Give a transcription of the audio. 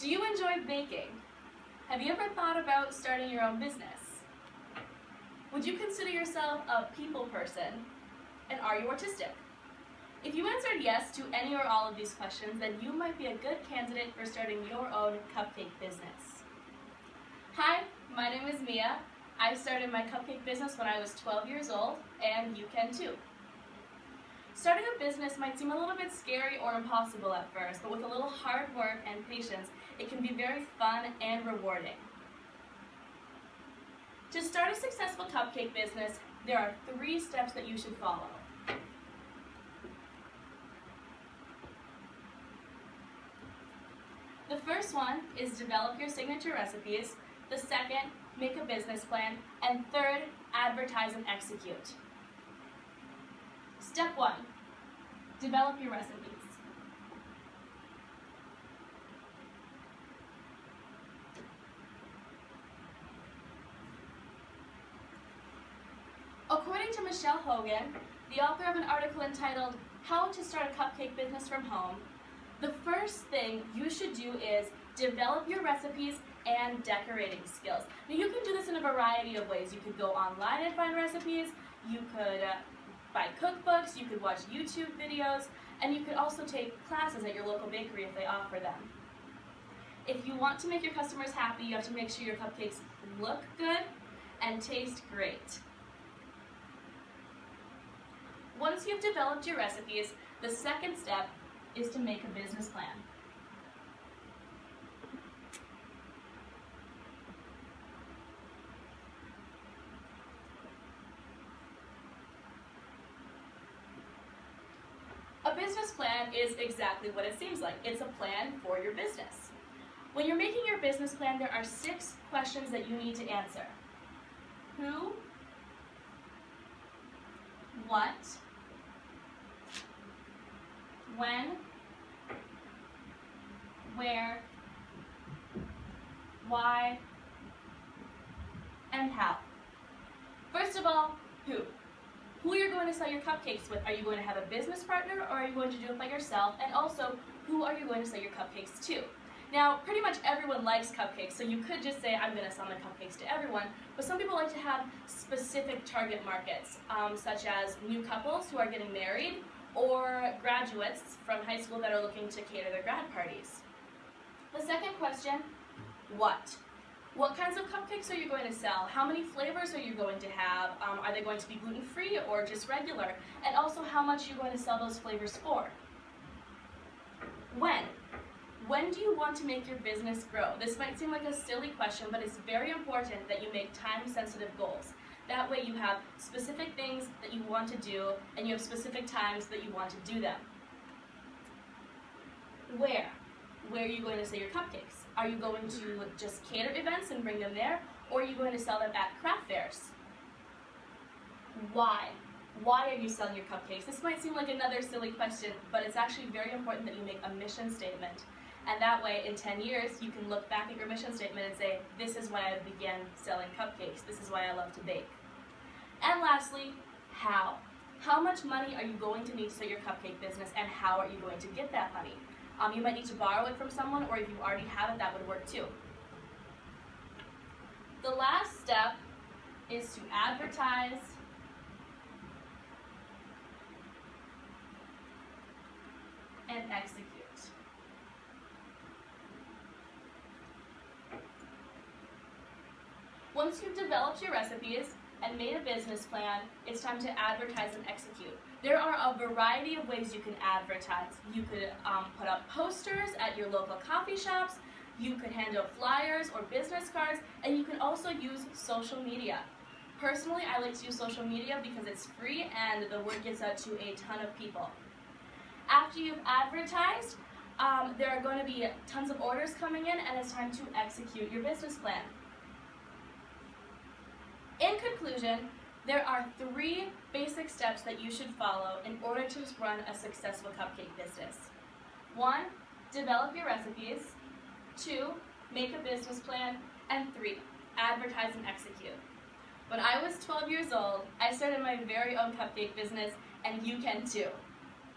Do you enjoy baking? Have you ever thought about starting your own business? Would you consider yourself a people person? And are you artistic? If you answered yes to any or all of these questions, then you might be a good candidate for starting your own cupcake business. Hi, my name is Mia. I started my cupcake business when I was 12 years old, and you can too. Starting a business might seem a little bit scary or impossible at first, but with a little hard work and patience, it can be very fun and rewarding. To start a successful cupcake business, there are 3 steps that you should follow. The first one is develop your signature recipes. The second, make a business plan. And third, advertise and execute. Step 1, develop your recipes. According to Michelle Hogan, the author of an article entitled How to Start a Cupcake Business from Home, the first thing you should do is develop your recipes and decorating skills. Now you can do this in a variety of ways. You could go online and find recipes, you could buy cookbooks, you could watch YouTube videos, and you could also take classes at your local bakery if they offer them. If you want to make your customers happy, you have to make sure your cupcakes look good and taste great. Once you've developed your recipes, the second step is to make a business plan. A business plan is exactly what it seems like. It's a plan for your business. When you're making your business plan, there are 6 questions that you need to answer. Who? What? When? Where? Why? And how? First of all, who? Who you're going to sell your cupcakes with. Are you going to have a business partner or are you going to do it by yourself? And also, who are you going to sell your cupcakes to? Now, pretty much everyone likes cupcakes, so you could just say, I'm going to sell my cupcakes to everyone, but some people like to have specific target markets, such as new couples who are getting married, or graduates from high school that are looking to cater their grad parties. The second question, what? What kinds of cupcakes are you going to sell? How many flavors are you going to have? Are they going to be gluten-free or just regular? And also how much you're going to sell those flavors for. When? When do you want to make your business grow? This might seem like a silly question, but it's very important that you make time-sensitive goals. That way you have specific things that you want to do, and you have specific times that you want to do them. Where? Where are you going to sell your cupcakes? Are you going to just cater events and bring them there, or are you going to sell them at craft fairs? Why? Why are you selling your cupcakes? This might seem like another silly question, but it's actually very important that you make a mission statement. And that way, in 10 years, you can look back at your mission statement and say, this is why I began selling cupcakes. This is why I love to bake. And lastly, how? How much money are you going to need to start your cupcake business, and how are you going to get that money? You might need to borrow it from someone, or if you already have it, that would work too. The last step is to advertise and execute. Once you've developed your recipes and made a business plan, it's time to advertise and execute. There are a variety of ways you can advertise. You could put up posters at your local coffee shops, you could hand out flyers or business cards, and you can also use social media. Personally, I like to use social media because it's free and the word gets out to a ton of people. After you've advertised, there are going to be tons of orders coming in, and it's time to execute your business plan. In conclusion, there are 3 basic steps that you should follow in order to run a successful cupcake business. 1, develop your recipes. 2, make a business plan. And 3, advertise and execute. When I was 12 years old, I started my very own cupcake business, and you can too.